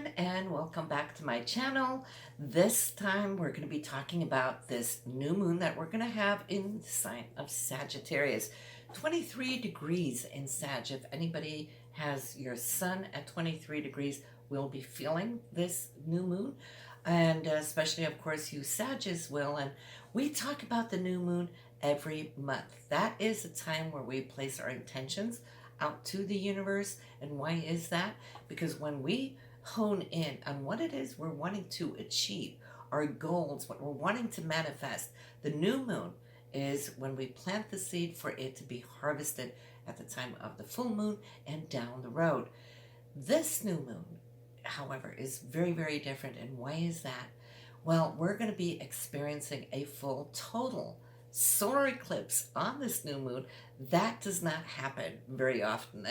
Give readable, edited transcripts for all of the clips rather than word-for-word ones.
everyone, and welcome back to my channel. This time we're going to be talking about this new moon that we're going to have in the sign of Sagittarius. 23 degrees in Sag. If anybody has your sun at 23 degrees, will be feeling this new moon. And especially, of course, you Sages will. And we talk about the new moon every month. That is a time where we place our intentions out to the universe. And why is that? Because when we hone in on what it is we're wanting to achieve, our goals, what we're wanting to manifest, the new moon is when we plant the seed for it to be harvested at the time of the full moon and down the road. This new moon, however, is very, very different. And why is that? Well, we're going to be experiencing a full total solar eclipse on this new moon. That does not happen very often.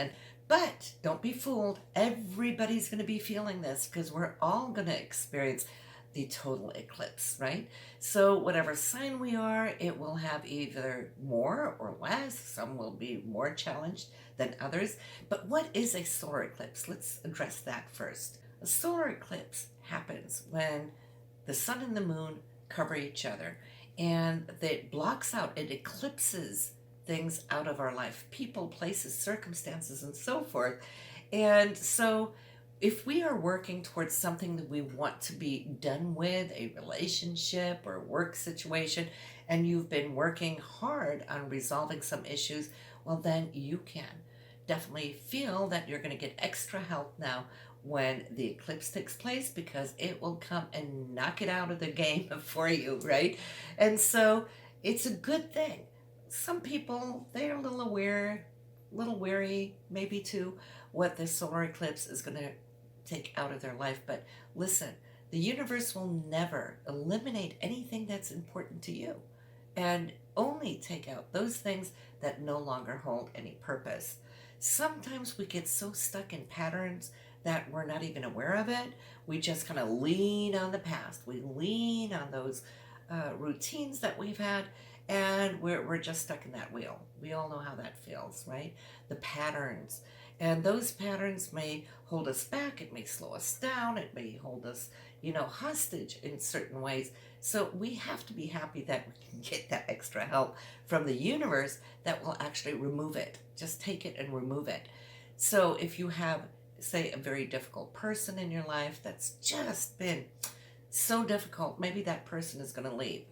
But don't be fooled. Everybody's going to be feeling this because we're all going to experience the total eclipse, right? So whatever sign we are, it will have either more or less. Some will be more challenged than others. But what is a solar eclipse? Let's address that first. A solar eclipse happens when the sun and the moon cover each other, and it blocks out, it eclipses things out of our life, people, places, circumstances, and so forth. And so if we are working towards something that we want to be done with, a relationship or work situation, and you've been working hard on resolving some issues, well, then you can definitely feel that you're going to get extra help now when the eclipse takes place, because it will come and knock it out of the game for you, right? And so it's a good thing. Some people, they're a little wary maybe to what the solar eclipse is going to take out of their life. But listen, the universe will never eliminate anything that's important to you, and only take out those things that no longer hold any purpose. Sometimes we get so stuck in patterns that we're not even aware of it. We just kind of lean on the past. We lean on those routines that we've had, and we're just stuck in that wheel. We all know how that feels, right? The patterns. And those patterns may hold us back. It may slow us down. It may hold us, hostage in certain ways. So we have to be happy that we can get that extra help from the universe that will actually remove it. Just take it and remove it. So if you have, say, a very difficult person in your life that's just been so difficult, maybe that person is going to leave,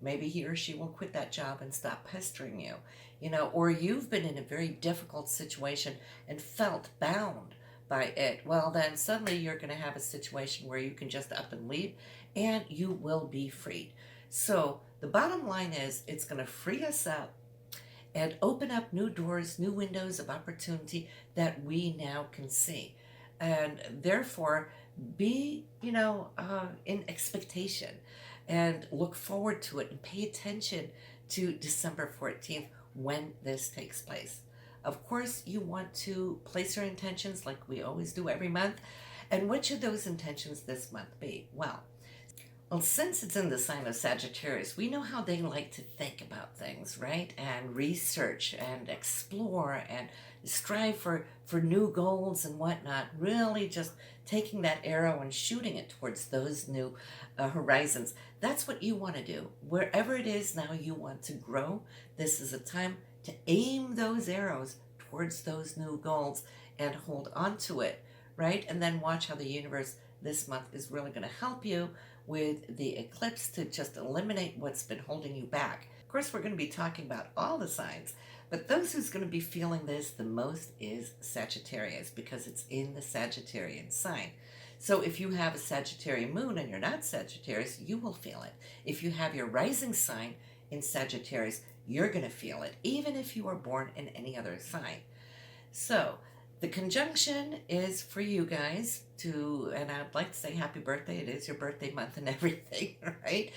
maybe he or she will quit that job and stop pestering you, or you've been in a very difficult situation and felt bound by it. Well, then suddenly you're going to have a situation where you can just up and leave and you will be freed. So the bottom line is, it's going to free us up and open up new doors, new windows of opportunity that we now can see. And therefore, be, in expectation and look forward to it and pay attention to December 14th when this takes place. Of course, you want to place your intentions like we always do every month. And what should those intentions this month be? Well, since it's in the sign of Sagittarius, we know how they like to think about things, right? And research and explore and strive for new goals and whatnot. Really just taking that arrow and shooting it towards those new horizons. That's what you want to do. Wherever it is now you want to grow, this is a time to aim those arrows towards those new goals and hold on to it, right? And then watch how the universe this month is really going to help you with the eclipse to just eliminate what's been holding you back. Of course, we're going to be talking about all the signs, but those who's going to be feeling this the most is Sagittarius, because it's in the Sagittarian sign. So if you have a Sagittarian moon and you're not Sagittarius, you will feel it. If you have your rising sign in Sagittarius, you're going to feel it, even if you were born in any other sign. So the conjunction is for you guys to, and I'd like to say happy birthday. It is your birthday month and everything, right?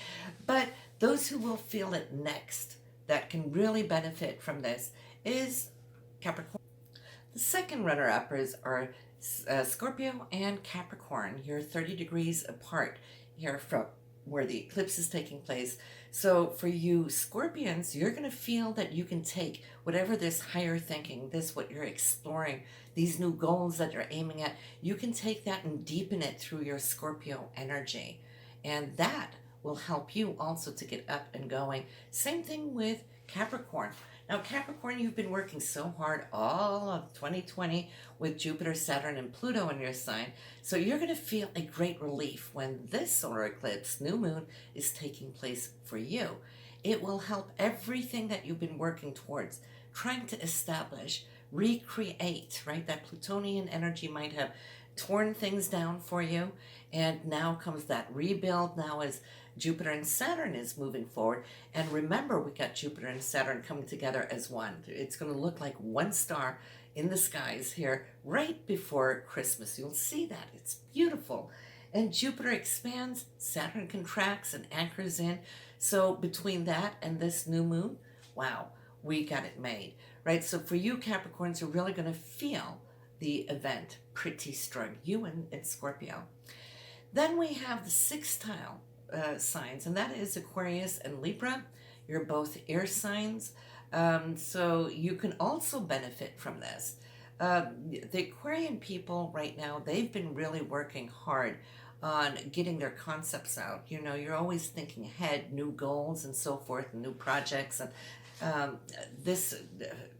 But those who will feel it next, that can really benefit from this, is Capricorn. The second runner-up are Scorpio and Capricorn. You're 30 degrees apart here from where the eclipse is taking place. So for you Scorpions, you're going to feel that you can take whatever this higher thinking, this what you're exploring, these new goals that you're aiming at, you can take that and deepen it through your Scorpio energy. And that will help you also to get up and going. Same thing with Capricorn. Now, Capricorn, you've been working so hard all of 2020 with Jupiter, Saturn, and Pluto in your sign. So you're going to feel a great relief when this solar eclipse, new moon, is taking place for you. It will help everything that you've been working towards, trying to establish, recreate, right? That Plutonian energy might have torn things down for you. And now comes that rebuild now as Jupiter and Saturn is moving forward. And remember, we got Jupiter and Saturn coming together as one. It's going to look like one star in the skies here right before Christmas. You'll see that. It's beautiful. And Jupiter expands, Saturn contracts and anchors in. So between that and this new moon, wow, we got it made, right? So for you Capricorns, you're really going to feel the event pretty strong, you and Scorpio. Then we have the sextile signs, and that is Aquarius and Libra. You're both air signs, so you can also benefit from this. The Aquarian people right now, they've been really working hard on getting their concepts out. You know, you're always thinking ahead, new goals and so forth, and new projects. And this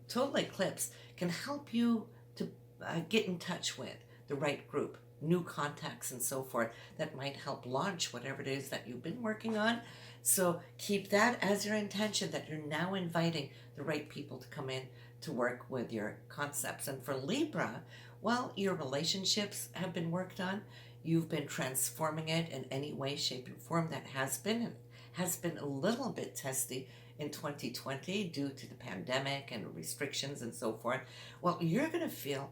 total eclipse can help you to get in touch with the right group, new contacts and so forth that might help launch whatever it is that you've been working on. So keep that as your intention, that you're now inviting the right people to come in to work with your concepts. And for Libra, well, your relationships have been worked on. You've been transforming it in any way, shape, and form that has been a little bit testy in 2020 due to the pandemic and restrictions and so forth. Well, you're going to feel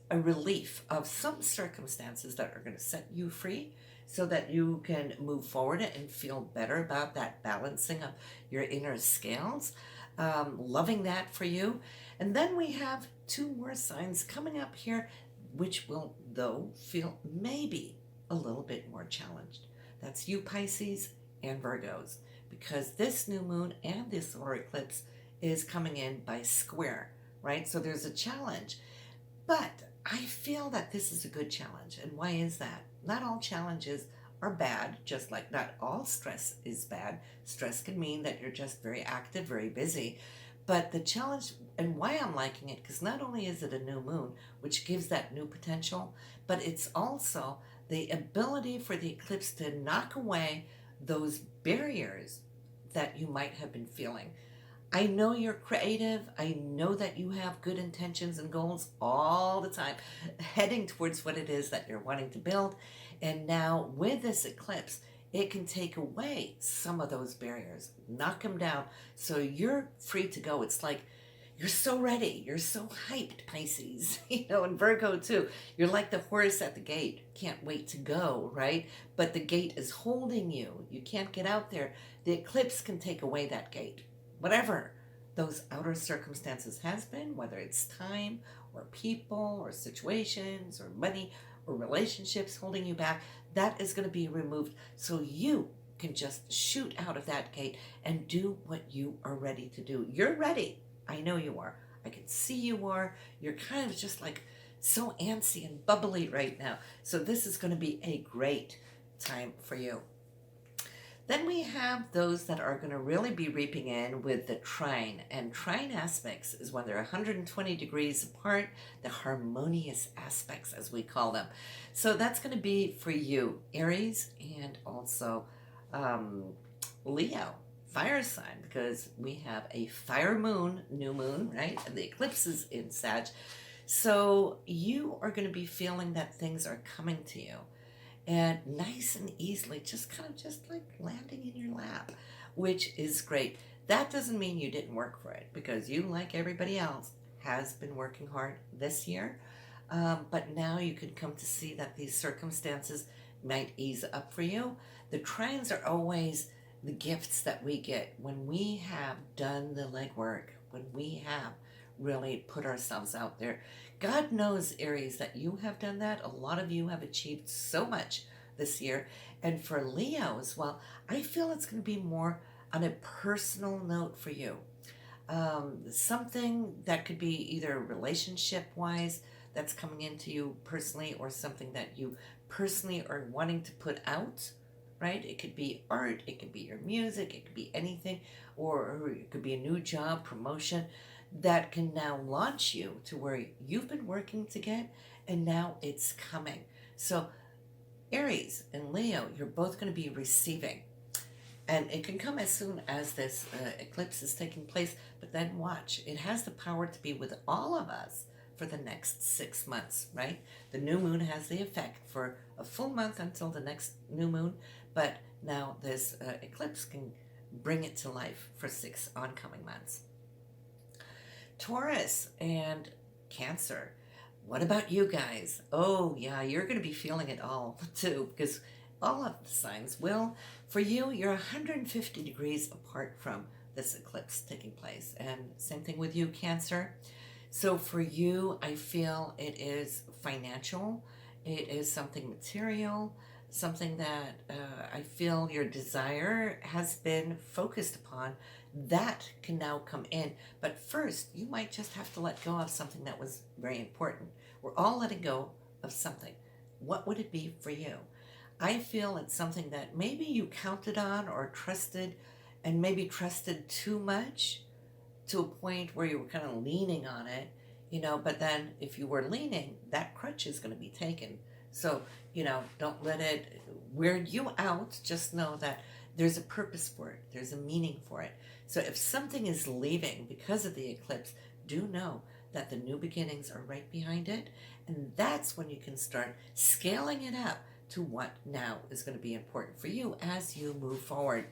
a relief of some circumstances that are going to set you free so that you can move forward and feel better about that balancing of your inner scales. Loving that for you. And then we have two more signs coming up here, which will, though, feel maybe a little bit more challenged. That's you Pisces and Virgos, because this new moon and this solar eclipse is coming in by square, right? So there's a challenge. But I feel that this is a good challenge. And why is that? Not all challenges are bad, just like not all stress is bad. Stress can mean that you're just very active, very busy. But the challenge, and why I'm liking it, because not only is it a new moon, which gives that new potential, but it's also the ability for the eclipse to knock away those barriers that you might have been feeling. I know you're creative. I know that you have good intentions and goals all the time, heading towards what it is that you're wanting to build. And now with this eclipse, it can take away some of those barriers, knock them down, so you're free to go. It's like you're so ready. You're so hyped, Pisces, and Virgo too. You're like the horse at the gate. Can't wait to go, right? But the gate is holding you. You can't get out there. The eclipse can take away that gate. Whatever those outer circumstances has been, whether it's time or people or situations or money or relationships holding you back, that is going to be removed so you can just shoot out of that gate and do what you are ready to do. You're ready. I know you are. I can see you are. You're kind of just like so antsy and bubbly right now. So this is going to be a great time for you. Then we have those that are going to really be reaping in with the trine. And trine aspects is when they're 120 degrees apart, the harmonious aspects as we call them. So that's going to be for you, Aries, and also Leo, fire sign, because we have a fire moon, new moon, right? And the eclipse is in Sag. So you are going to be feeling that things are coming to you. And nice and easily, just like landing in your lap, which is great. That doesn't mean you didn't work for it, because you, like everybody else, has been working hard this year. But now you can come to see that these circumstances might ease up for you. The trines are always the gifts that we get when we have done the legwork, when we have really put ourselves out there. God knows, Aries, that you have done that. A lot of you have achieved so much this year. And for Leos, well, I feel it's going to be more on a personal note for you. Something that could be either relationship-wise that's coming into you personally, or something that you personally are wanting to put out, right? It could be art, it could be your music, it could be anything, or it could be a new job, promotion that can now launch you to where you've been working to get, and now it's coming. So Aries and Leo, you're both going to be receiving. And it can come as soon as this eclipse is taking place, but then watch. It has the power to be with all of us for the next 6 months, right? The new moon has the effect for a full month until the next new moon, but now this eclipse can bring it to life for 6 oncoming months. Taurus and Cancer. What about you guys? Oh, yeah, you're going to be feeling it all too, because all of the signs will. For you, you're 150 degrees apart from this eclipse taking place. And same thing with you, Cancer. So for you, I feel it is financial. It is something material, something that I feel your desire has been focused upon. That can now come in. But first, you might just have to let go of something that was very important. We're all letting go of something. What would it be for you? I feel it's something that maybe you counted on or trusted, and maybe trusted too much to a point where you were kind of leaning on it, but then if you were leaning, that crutch is going to be taken. So, don't let it weird you out. Just know that there's a purpose for it. There's a meaning for it. So if something is leaving because of the eclipse, do know that the new beginnings are right behind it. And that's when you can start scaling it up to what now is going to be important for you as you move forward.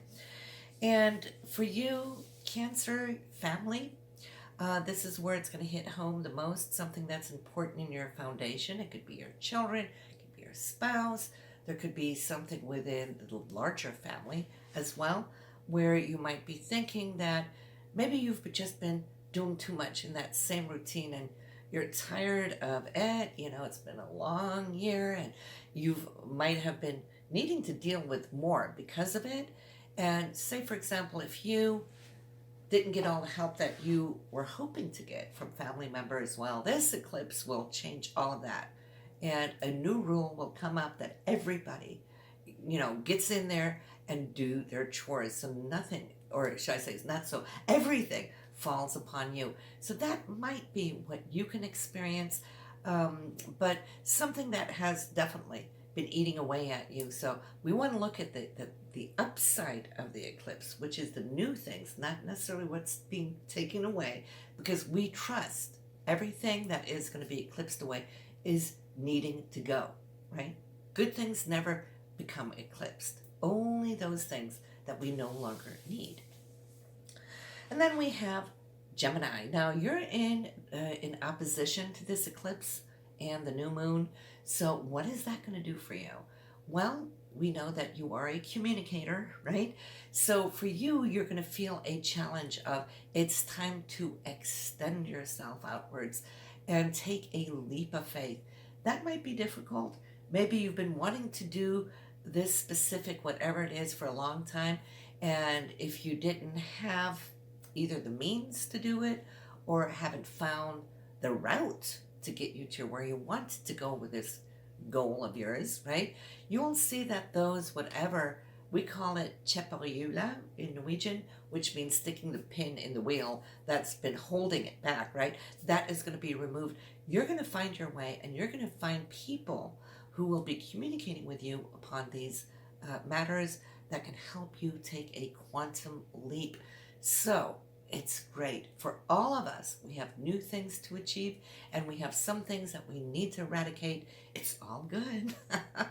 And for you, Cancer family, this is where it's going to hit home the most, something that's important in your foundation. It could be your children, it could be your spouse, there could be something within the larger family as well, where you might be thinking that maybe you've just been doing too much in that same routine and you're tired of it. It's been a long year and you might have been needing to deal with more because of it. And say, for example, if you didn't get all the help that you were hoping to get from family members, well, this eclipse will change all of that. And a new rule will come up that everybody, gets in there and do their chores. So nothing, or should I say, not so, everything falls upon you. So that might be what you can experience, but something that has definitely been eating away at you. So we want to look at the upside of the eclipse, which is the new things, not necessarily what's being taken away, because we trust everything that is going to be eclipsed away is needing to go, right? Good things never become eclipsed. Only those things that we no longer need. And then we have Gemini. Now you're in opposition to this eclipse and the new moon. So what is that going to do for you? Well, we know that you are a communicator, right? So for you, you're going to feel a challenge of it's time to extend yourself outwards and take a leap of faith. That might be difficult. Maybe you've been wanting to do this specific whatever it is for a long time, and if you didn't have either the means to do it or haven't found the route to get you to where you want to go with this goal of yours, right? You will see that those, whatever, we call it Scheduale in Norwegian, which means sticking the pin in the wheel that's been holding it back, right? That is going to be removed. You're going to find your way, and you're going to find people who will be communicating with you upon these matters that can help you take a quantum leap. So it's great for all of us. We have new things to achieve, and we have some things that we need to eradicate. It's all good,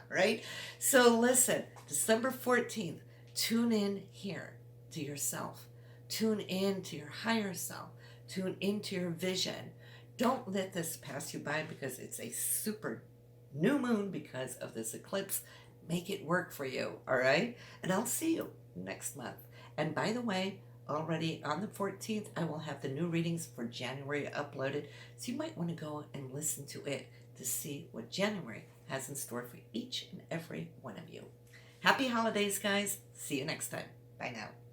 right? So listen, December 14th, tune in here to yourself. Tune in to your higher self. Tune into your vision. Don't let this pass you by because it's a super new moon because of this eclipse. Make it work for you, all right? And I'll see you next month. And by the way, already on the 14th, I will have the new readings for January uploaded. So you might want to go and listen to it to see what January has in store for each and every one of you. Happy holidays, guys. See you next time. Bye now.